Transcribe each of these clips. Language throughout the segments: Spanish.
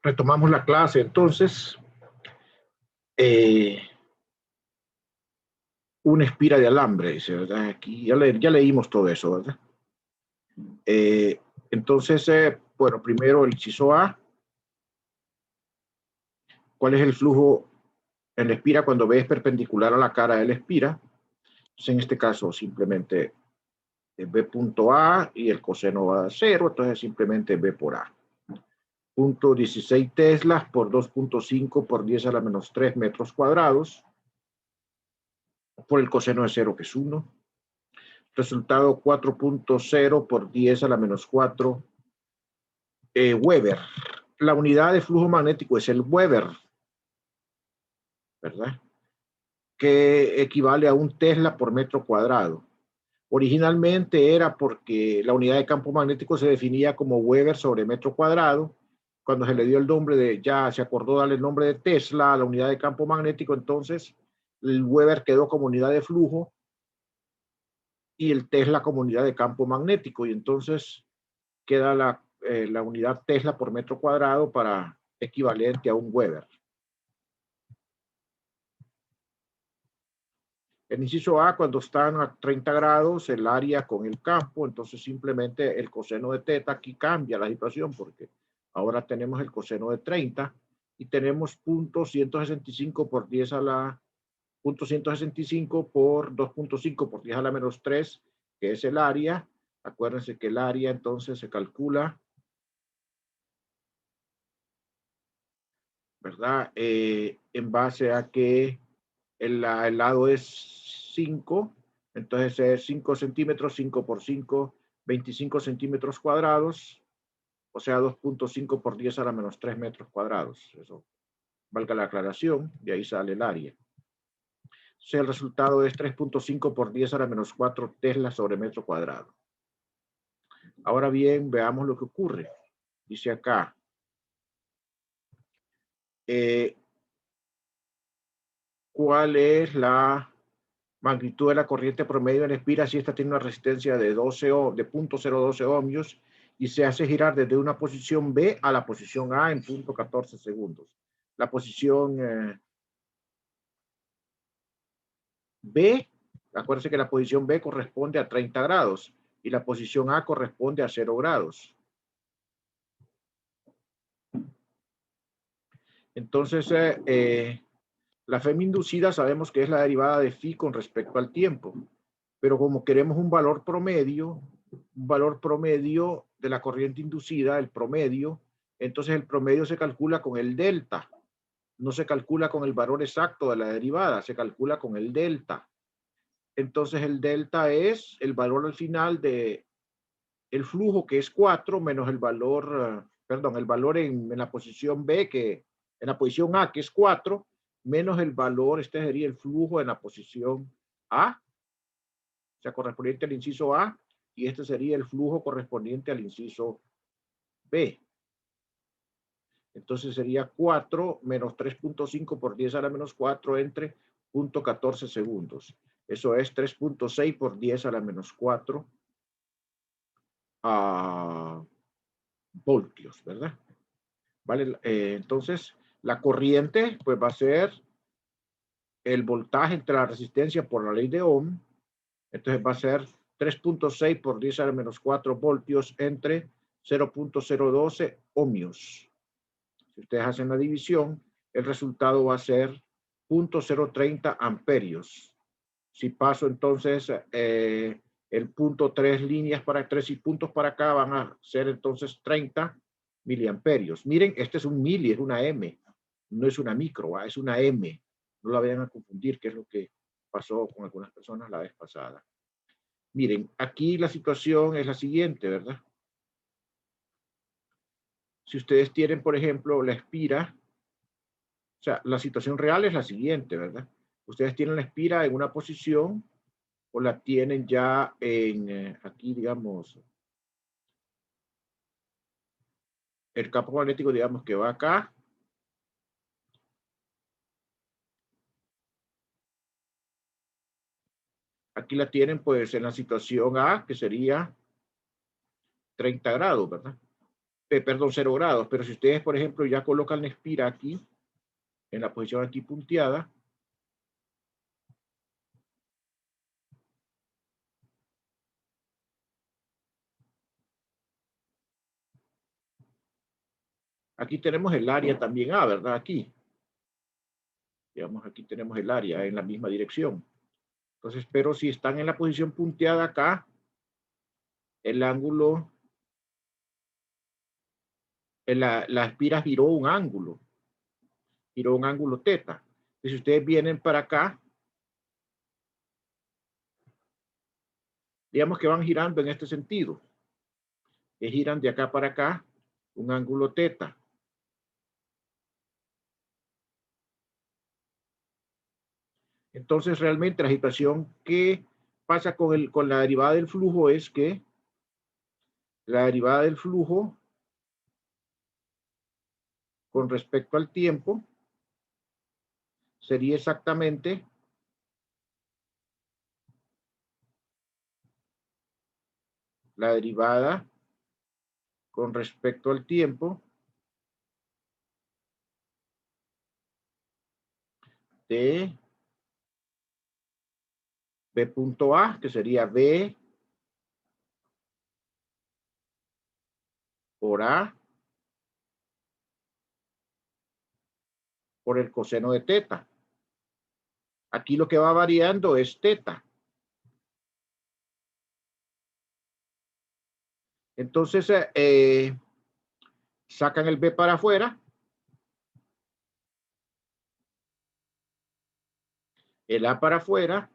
Retomamos la clase, entonces. Una espira de alambre, dice, ¿verdad? Aquí ya leímos todo eso, ¿verdad? Entonces, bueno, primero el inciso A. ¿Cuál es el flujo en la espira cuando B es perpendicular a la cara de la espira? Entonces, en este caso, simplemente B punto A y el coseno va a 0, entonces simplemente B por A. Punto 16 teslas por 2.5 por 10 a la menos 3 metros cuadrados por el coseno de 0, que es 1. Resultado 4.0 por 10 a la menos 4 Weber. La unidad de flujo magnético es el Weber, ¿verdad? Que equivale a un Tesla por metro cuadrado. Originalmente era porque la unidad de campo magnético se definía como Weber sobre metro cuadrado. Cuando se le dio el nombre de, ya se acordó darle el nombre de Tesla a la unidad de campo magnético, entonces el Weber quedó como unidad de flujo y el Tesla como unidad de campo magnético. Y entonces queda la unidad Tesla por metro cuadrado para equivalente a un Weber. El inciso A, cuando están a 30 grados, el área con el campo, entonces simplemente el coseno de teta aquí cambia la situación porque ahora tenemos el coseno de 30 y tenemos 0.165 por 10 a la 0.165 por 2.5 por 10 a la menos 3, que es el área. Acuérdense que el área entonces se calcula, ¿verdad? En base a que el lado es 5, entonces es 5 centímetros, 5 por 5, 25 centímetros cuadrados, o sea, 2.5 por 10 a la menos 3 metros cuadrados. Eso, valga la aclaración, de ahí sale el área. O sea, el resultado es 3.5 por 10 a la menos 4 teslas sobre metro cuadrado. Ahora bien, veamos lo que ocurre. Dice acá, ¿cuál es la magnitud de la corriente promedio en espira si esta tiene una resistencia de 0.012 ohmios y se hace girar desde una posición B a la posición A en 0.14 segundos? La posición B, acuérdense que la posición B corresponde a 30 grados y la posición A corresponde a 0 grados. Entonces, la FEM inducida sabemos que es la derivada de phi con respecto al tiempo, pero como queremos un valor promedio de la corriente inducida, el promedio, entonces el promedio se calcula con el delta, no se calcula con el valor exacto de la derivada, se calcula con el delta. Entonces el delta es el valor al final de el flujo, que es 4, menos el valor, el valor en la posición B, que en la posición A, que es 4, menos el valor, este sería el flujo en la posición A, o sea, correspondiente al inciso A, y este sería el flujo correspondiente al inciso B. Entonces sería 4 menos 3.5 por 10 a la menos 4 entre 0.14 segundos. Eso es 3.6 por 10 a la menos 4 voltios, ¿verdad? ¿Vale? Entonces, la corriente pues va a ser el voltaje entre la resistencia por la ley de Ohm. Entonces va a ser 3.6 por 10 a la menos 4 voltios entre 0.012 ohmios. Si ustedes hacen la división, el resultado va a ser 0.030 amperios. Si paso entonces el punto 3 líneas para 3 y puntos para acá, van a ser entonces 30 miliamperios. Miren, este es un mili, es una M, no es una micro, es una M. No la vayan a confundir, que es lo que pasó con algunas personas la vez pasada. Miren, aquí la situación es la siguiente, ¿verdad? Si ustedes tienen, por ejemplo, la espira, o sea, la situación real es la siguiente, ¿verdad? Ustedes tienen la espira en una posición o la tienen ya en, aquí, digamos, el campo magnético, digamos, que va acá. Aquí la tienen, pues, en la situación A, que sería 30 grados, ¿verdad? Perdón, 0 grados. Pero si ustedes, por ejemplo, ya colocan la espira aquí, en la posición aquí punteada, aquí tenemos el área también A, ¿verdad? Aquí. Digamos, aquí tenemos el área en la misma dirección. Entonces, pero si están en la posición punteada acá, el ángulo, la espira giró un ángulo teta. Y si ustedes vienen para acá, digamos que van girando en este sentido, que giran de acá para acá un ángulo teta. Entonces, realmente la situación que pasa con la derivada del flujo es que la derivada del flujo con respecto al tiempo sería exactamente la derivada con respecto al tiempo de B punto A, que sería B por A por el coseno de teta. Aquí lo que va variando es teta. Entonces, sacan el B para afuera, el A para afuera,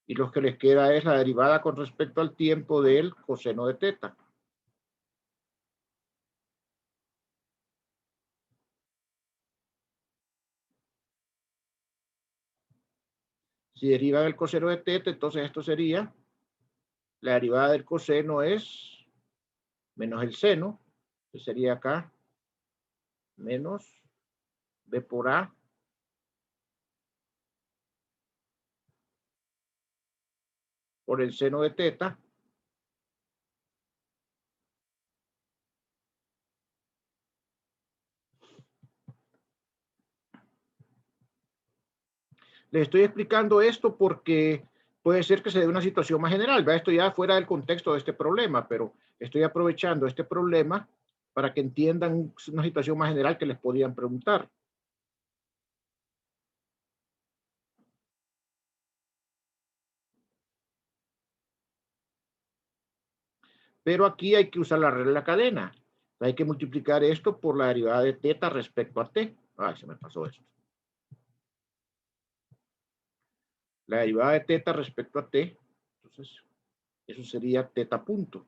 y lo que les queda es la derivada con respecto al tiempo del coseno de teta. Si derivan el coseno de teta, entonces esto sería, la derivada del coseno es menos el seno, que sería acá, menos B por A por el seno de teta. Les estoy explicando esto porque puede ser que se dé una situación más general. ¿Verdad? Esto ya fuera del contexto de este problema, pero estoy aprovechando este problema para que entiendan una situación más general que les podían preguntar. Pero aquí hay que usar la regla de la cadena. Hay que multiplicar esto por la derivada de teta respecto a t. Ay, se me pasó esto. La derivada de teta respecto a t. Entonces, eso sería teta punto.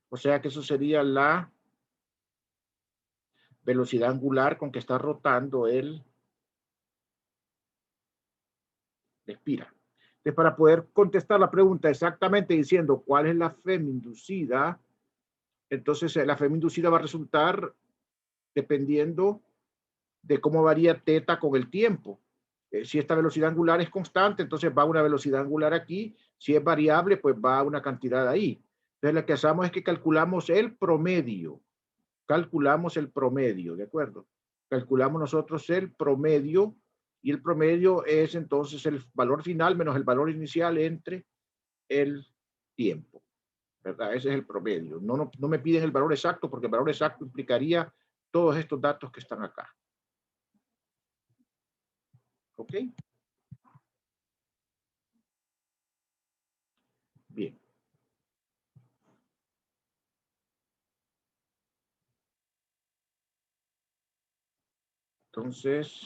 O sea que eso sería la velocidad angular con que está rotando el espira. Entonces, para poder contestar la pregunta exactamente diciendo cuál es la FEM inducida, entonces la FEM inducida va a resultar dependiendo de cómo varía teta con el tiempo. Si esta velocidad angular es constante, entonces va una velocidad angular aquí. Si es variable, pues va una cantidad ahí. Entonces, lo que hacemos es que calculamos el promedio. Calculamos el promedio, ¿de acuerdo? Calculamos nosotros el promedio y el promedio es entonces el valor final menos el valor inicial entre el tiempo, ¿verdad? Ese es el promedio. No me piden el valor exacto porque el valor exacto implicaría todos estos datos que están acá. ¿Ok? Bien. Entonces,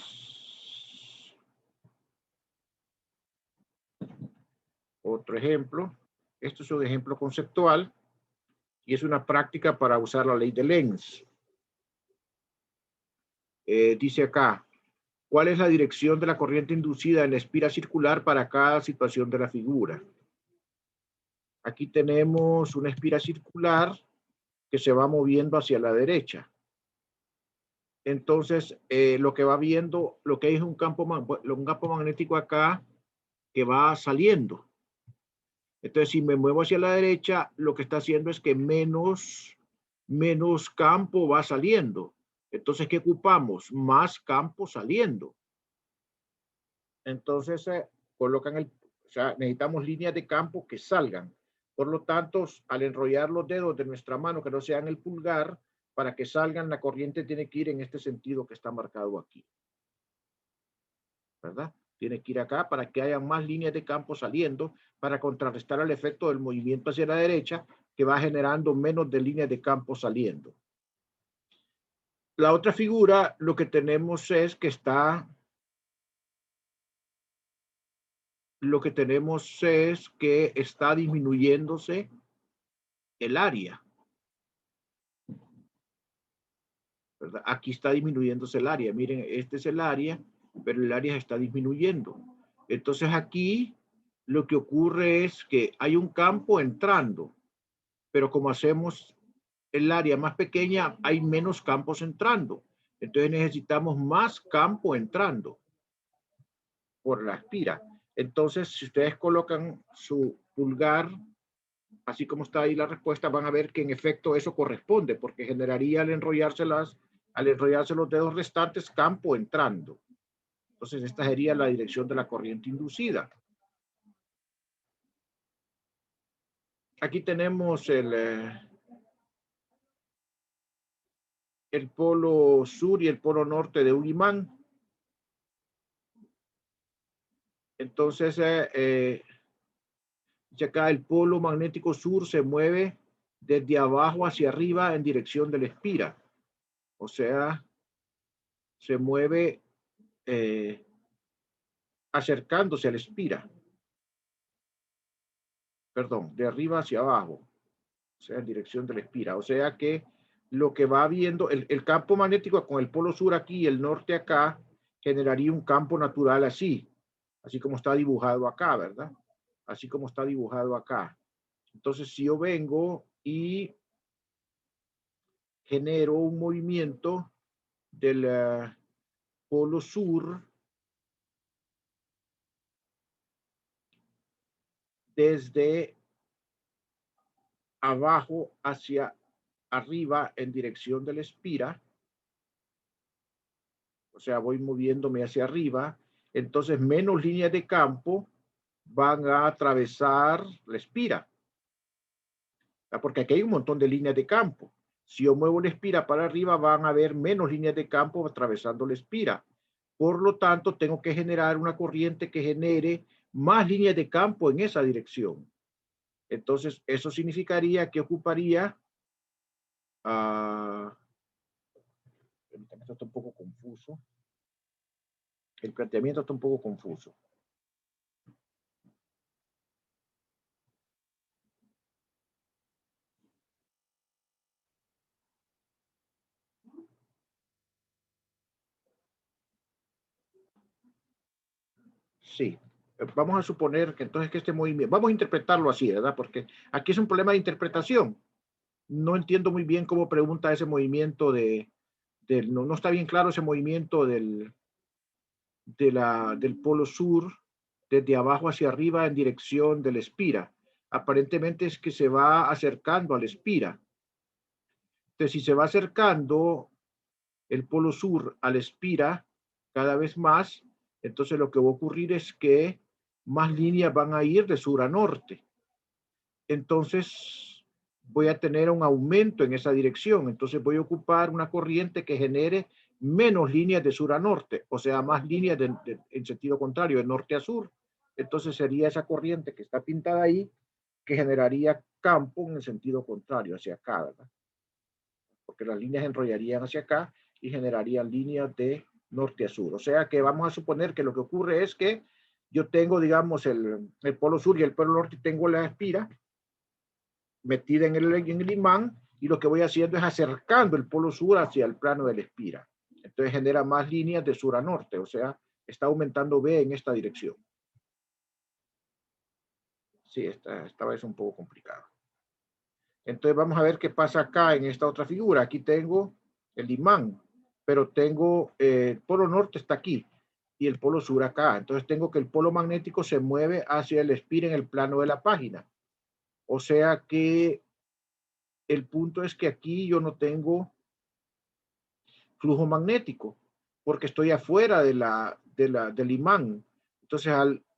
otro ejemplo. Esto es un ejemplo conceptual y es una práctica para usar la ley de Lenz. Dice acá, ¿cuál es la dirección de la corriente inducida en la espira circular para cada situación de la figura? Aquí tenemos una espira circular que se va moviendo hacia la derecha. Entonces, lo que va viendo, lo que hay es un campo magnético acá que va saliendo. Entonces, si me muevo hacia la derecha, lo que está haciendo es que menos campo va saliendo. Entonces, ¿qué ocupamos? Más campo saliendo. Entonces, o sea, necesitamos líneas de campo que salgan. Por lo tanto, al enrollar los dedos de nuestra mano, que no sean el pulgar, para que salgan, la corriente tiene que ir en este sentido que está marcado aquí. ¿Verdad? Tiene que ir acá para que haya más líneas de campo saliendo para contrarrestar el efecto del movimiento hacia la derecha que va generando menos de líneas de campo saliendo. La otra figura, lo que tenemos es que está, disminuyéndose el área. ¿Verdad? Aquí está disminuyéndose el área. Miren, este es el área, pero el área está disminuyendo. Entonces aquí lo que ocurre es que hay un campo entrando, pero como hacemos el área más pequeña, hay menos campos entrando. Entonces necesitamos más campo entrando por la aspira. Entonces, si ustedes colocan su pulgar, así como está ahí la respuesta, van a ver que en efecto eso corresponde, porque generaría al enrollarse los dedos restantes, campo entrando. Entonces, esta sería la dirección de la corriente inducida. Aquí tenemos el polo sur y el polo norte de un imán. Entonces, acá el polo magnético sur se mueve desde abajo hacia arriba en dirección de la espira. O sea, se mueve acercándose a la espira. Perdón, de arriba hacia abajo. O sea, en dirección de la espira. O sea que lo que va viendo, el campo magnético con el polo sur aquí y el norte acá, generaría un campo natural así como está dibujado acá, ¿verdad? Así como está dibujado acá. Entonces, si yo vengo y genero un movimiento del polo sur desde abajo hacia arriba en dirección de la espira, o sea, voy moviéndome hacia arriba, entonces menos líneas de campo van a atravesar la espira, porque aquí hay un montón de líneas de campo. Si yo muevo la espira para arriba, van a haber menos líneas de campo atravesando la espira. Por lo tanto, tengo que generar una corriente que genere más líneas de campo en esa dirección. Entonces, eso significaría que ocuparía... Esto está un poco confuso. El planteamiento está un poco confuso. Sí. Vamos a suponer que entonces que este movimiento, vamos a interpretarlo así, ¿verdad? Porque aquí es un problema de interpretación. No entiendo muy bien cómo pregunta ese movimiento no está bien claro ese movimiento del polo sur desde abajo hacia arriba en dirección de la espira. Aparentemente es que se va acercando a la espira. Entonces, si se va acercando el polo sur a la espira cada vez más, entonces lo que va a ocurrir es que más líneas van a ir de sur a norte. Entonces, voy a tener un aumento en esa dirección. Entonces, voy a ocupar una corriente que genere menos líneas de sur a norte, o sea, más líneas en sentido contrario, de norte a sur. Entonces, sería esa corriente que está pintada ahí, que generaría campo en el sentido contrario, hacia acá, ¿verdad? Porque las líneas enrollarían hacia acá y generarían líneas de norte a sur. O sea que vamos a suponer que lo que ocurre es que yo tengo, digamos, el polo sur y el polo norte, tengo la espira metida en el imán, y lo que voy haciendo es acercando el polo sur hacia el plano de la espira. Entonces genera más líneas de sur a norte, o sea, está aumentando B en esta dirección. Sí, esta vez es un poco complicado. Entonces vamos a ver qué pasa acá en esta otra figura. Aquí tengo el imán, pero tengo el polo norte está aquí. y el polo sur acá. Entonces tengo que el polo magnético se mueve hacia el espira en el plano de la página. O sea que el punto es que aquí yo no tengo flujo magnético porque estoy afuera del imán. Entonces,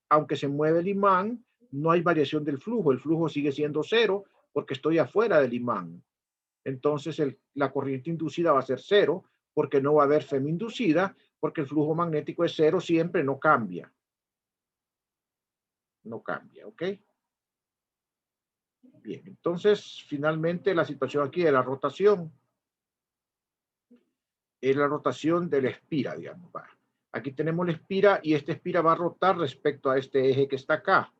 aunque se mueve el imán, no hay variación del flujo. El flujo sigue siendo cero porque estoy afuera del imán. Entonces, la corriente inducida va a ser cero porque no va a haber FEM inducida porque el flujo magnético es cero siempre, no cambia. No cambia, ¿ok? Bien, entonces, finalmente la situación aquí de la rotación. Es la rotación de la espira, digamos. Va. Aquí tenemos la espira y esta espira va a rotar respecto a este eje que está acá.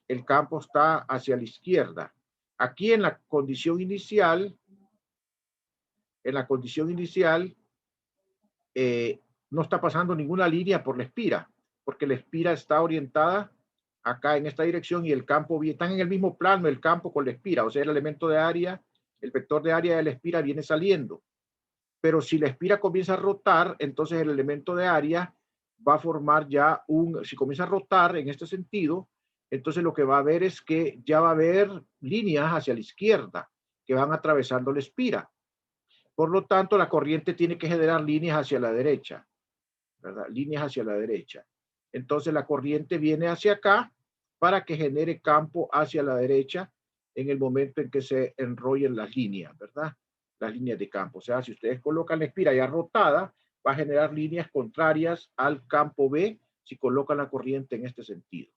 El campo está hacia la izquierda. Aquí en la condición inicial, no está pasando ninguna línea por la espira, porque la espira está orientada acá en esta dirección y el campo están en el mismo plano, el campo con la espira, o sea, el elemento de área, el vector de área de la espira viene saliendo. Pero si la espira comienza a rotar, entonces el elemento de área va a formar ya si comienza a rotar en este sentido, entonces lo que va a haber es que ya va a haber líneas hacia la izquierda que van atravesando la espira. Por lo tanto, la corriente tiene que generar líneas hacia la derecha, ¿verdad? Líneas hacia la derecha. Entonces la corriente viene hacia acá para que genere campo hacia la derecha en el momento en que se enrollen las líneas, ¿verdad? Las líneas de campo. O sea, si ustedes colocan la espira ya rotada, va a generar líneas contrarias al campo B si colocan la corriente en este sentido.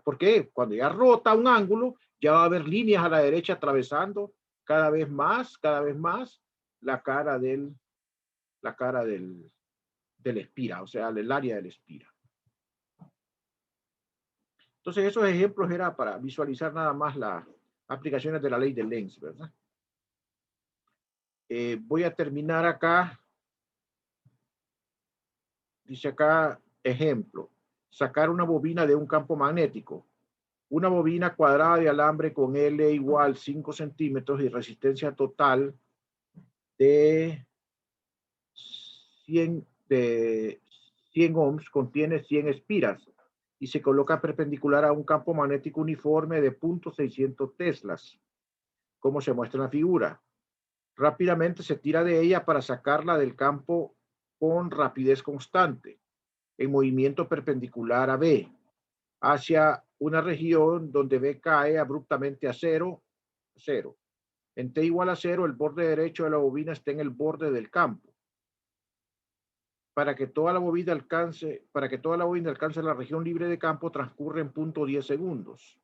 Porque cuando ya rota un ángulo, ya va a haber líneas a la derecha atravesando cada vez más la cara del espira, o sea, el área del espira. Entonces, esos ejemplos era para visualizar nada más las aplicaciones de la ley de Lenz, ¿verdad? Voy a terminar acá. Dice acá, ejemplo, sacar una bobina de un campo magnético. Una bobina cuadrada de alambre con L igual 5 centímetros y resistencia total de 100 ohms contiene 100 espiras y se coloca perpendicular a un campo magnético uniforme de 0.600 teslas, como se muestra en la figura. Rápidamente se tira de ella para sacarla del campo con rapidez constante, en movimiento perpendicular a B, hacia una región donde B cae abruptamente a cero. En T igual a 0, el borde derecho de la bobina está en el borde del campo. Para que toda la bobina alcance la región libre de campo, transcurre en 0.10 segundos.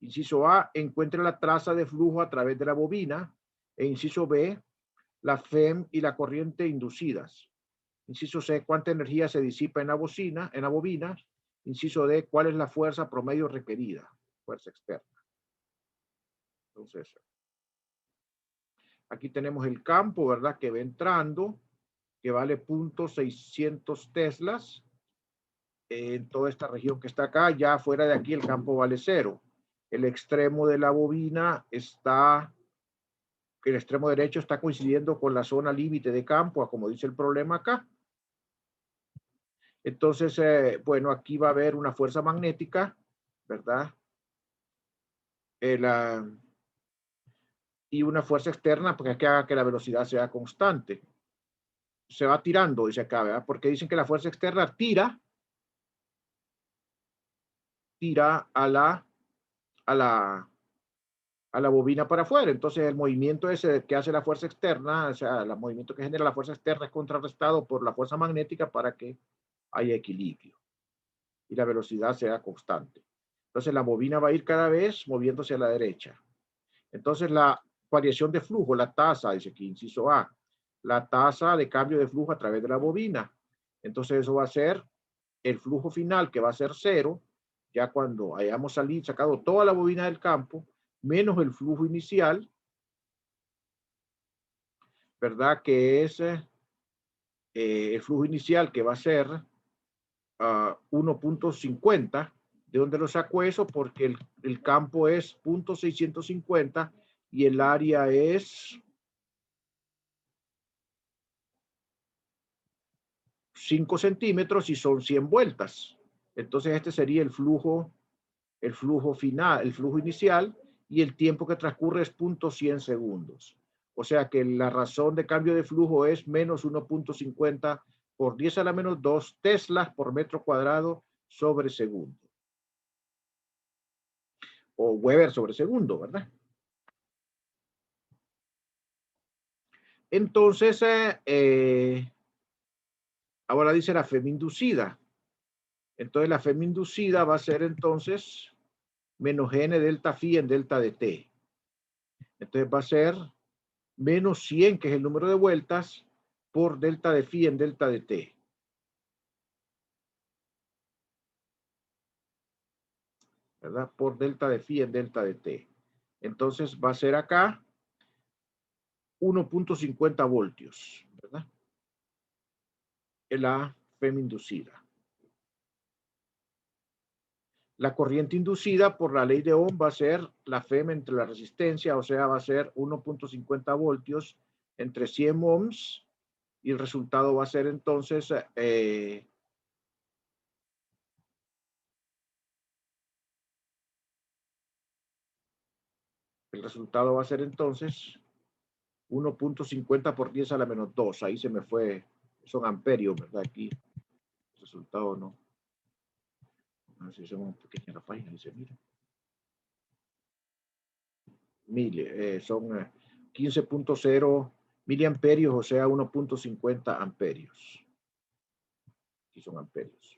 Inciso A, encuentre la traza de flujo a través de la bobina. E inciso B, la FEM y la corriente inducidas. Inciso C, cuánta energía se disipa en la bobina. Inciso D, cuál es la fuerza promedio requerida, fuerza externa. Entonces, aquí tenemos el campo, ¿verdad? Que va entrando, que vale 0.600 teslas. En toda esta región que está acá, ya fuera de aquí el campo vale 0. El extremo de la bobina el extremo derecho está coincidiendo con la zona límite de campo, como dice el problema acá. Entonces, bueno, aquí va a haber una fuerza magnética, ¿verdad? Y una fuerza externa, porque que haga que la velocidad sea constante. Se va tirando, dice acá, ¿verdad? Porque dicen que la fuerza externa tira a la bobina para afuera. Entonces, el movimiento ese que hace la fuerza externa, o sea, el movimiento que genera la fuerza externa es contrarrestado por la fuerza magnética para que haya equilibrio y la velocidad sea constante. Entonces, la bobina va a ir cada vez moviéndose a la derecha. Entonces, la variación de flujo, la tasa, dice aquí, inciso A, la tasa de cambio de flujo a través de la bobina. Entonces, eso va a ser el flujo final, que va a ser 0, ya cuando hayamos sacado toda la bobina del campo, menos el flujo inicial, ¿verdad? Que es el flujo inicial que va a ser 1.50. ¿De dónde lo saco eso? Porque el campo es 0.650 y el área es 5 centímetros y son 100 vueltas. Entonces este sería el flujo final, el flujo inicial, y el tiempo que transcurre es 0.100 segundos. O sea que la razón de cambio de flujo es menos 1.50 por 10 a la menos 2 teslas por metro cuadrado sobre segundo. O Weber sobre segundo, ¿verdad? Entonces, ahora dice la FEM inducida. Entonces la FEM inducida va a ser entonces menos n delta phi en delta de t. Entonces va a ser menos 100, que es el número de vueltas, por delta de phi en delta de t. ¿Verdad? Por delta de phi en delta de t. Entonces va a ser acá 1.50 voltios, ¿verdad? En la FEM inducida. La corriente inducida por la ley de Ohm va a ser la FEM entre la resistencia, o sea, va a ser 1.50 voltios entre 100 ohms, y el resultado va a ser entonces el resultado va a ser entonces 1.50 por 10 a la menos 2. Ahí se me fue, son amperios, ¿verdad? Aquí el resultado no. A ver si hacemos un pequeña la página y se mira. Son 15.0 miliamperios, o sea, 1.50 amperios. Aquí son amperios.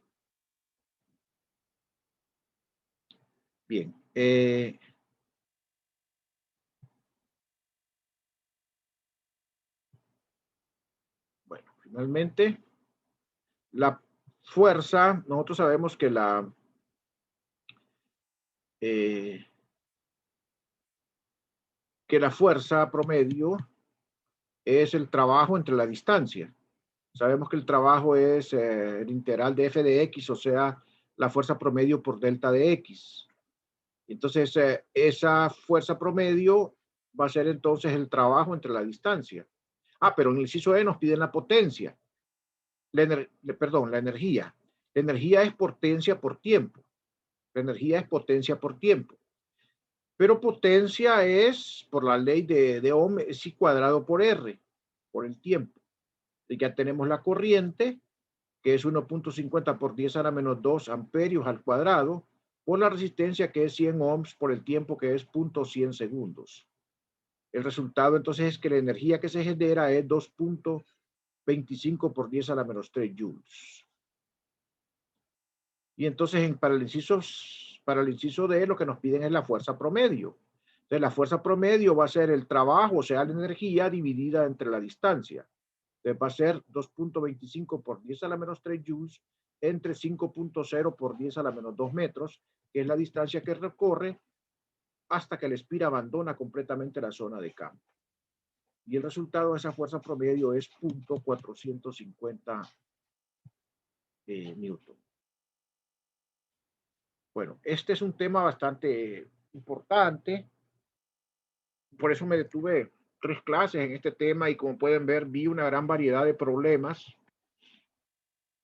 Bien. Bueno, finalmente, la fuerza, nosotros sabemos que la fuerza promedio es el trabajo entre la distancia. Sabemos que el trabajo es el integral de f de x, o sea, la fuerza promedio por delta de x. Entonces, esa fuerza promedio va a ser entonces el trabajo entre la distancia. Pero en el inciso E nos piden la potencia. Perdón, la energía. La energía es potencia por tiempo. La energía es potencia por tiempo. Pero potencia es, por la ley de Ohm, es I cuadrado por R, por el tiempo. Y ya tenemos la corriente, que es 1.50 por 10 a la menos 2 amperios al cuadrado, por la resistencia, que es 100 ohms, por el tiempo, que es 0.100 segundos. El resultado entonces es que la energía que se genera es 2.25 por 10 a la menos 3 joules. Y entonces para el inciso D, lo que nos piden es la fuerza promedio. Entonces la fuerza promedio va a ser el trabajo, o sea, la energía dividida entre la distancia. Entonces va a ser 2.25 por 10 a la menos 3 joules entre 5.0 por 10 a la menos 2 metros, que es la distancia que recorre hasta que el espira abandona completamente la zona de campo. Y el resultado de esa fuerza promedio es 0.450 newton. Bueno, este es un tema bastante importante. Por eso me detuve 3 clases en este tema, y como pueden ver, vi una gran variedad de problemas.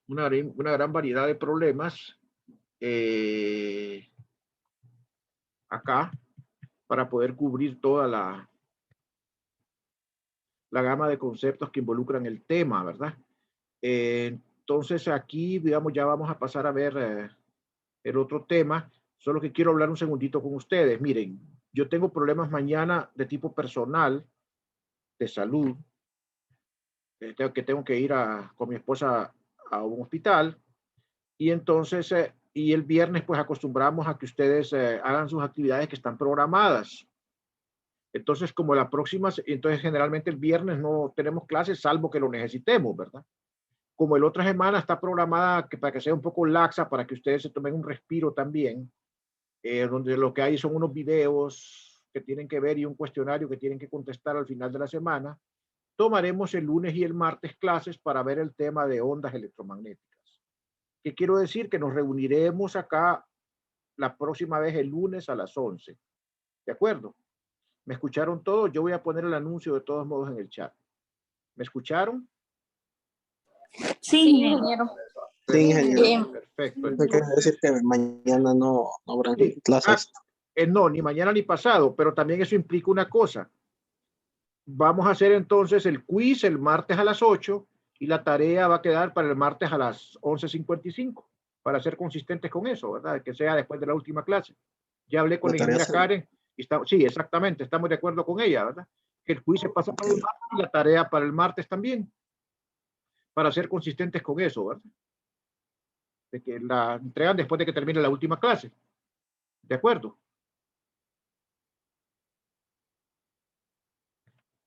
Una gran variedad de problemas acá, para poder cubrir toda la gama de conceptos que involucran el tema, ¿verdad? Entonces aquí, digamos, ya vamos a pasar a ver el otro tema. Solo que quiero hablar un segundito con ustedes. Miren, yo tengo problemas mañana de tipo personal, de salud, que tengo que ir con mi esposa a un hospital, y entonces, y el viernes pues acostumbramos a que ustedes hagan sus actividades que están programadas. Entonces, como entonces generalmente el viernes no tenemos clases, salvo que lo necesitemos, ¿verdad? Como la otra semana está programada para que sea un poco laxa, para que ustedes se tomen un respiro también, donde lo que hay son unos videos que tienen que ver y un cuestionario que tienen que contestar al final de la semana, tomaremos el lunes y el martes clases para ver el tema de ondas electromagnéticas. ¿Qué quiero decir? Que nos reuniremos acá la próxima vez el lunes a las 11. ¿De acuerdo? ¿Me escucharon todos? Yo voy a poner el anuncio de todos modos en el chat. ¿Me escucharon? Sí, ingeniero. Sí, ingeniero. Bien. Perfecto. Eso quiere decir que mañana no habrá Sí. clases. No, ni mañana ni pasado, pero también eso implica una cosa. Vamos a hacer entonces el quiz el martes a las 8 y la tarea va a quedar para el martes a las 11:55, para ser consistentes con eso, ¿verdad? Que sea después de la última clase. Ya hablé con la ingeniera Karen y sí, exactamente, estamos de acuerdo con ella, ¿verdad? Que el quiz se pasa para el martes y la tarea para el martes también, para ser consistentes con eso, ¿verdad? De que la entregan después de que termine la última clase. ¿De acuerdo?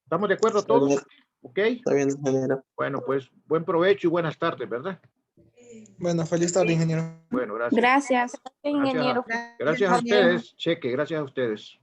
¿Estamos de acuerdo todos? ¿Ok? Está bien, ingeniero. Bueno, pues buen provecho y buenas tardes, ¿verdad? Bueno, feliz tarde, ingeniero. Bueno, gracias. Gracias, ingeniero. Gracias a ustedes. Cheque, gracias a ustedes.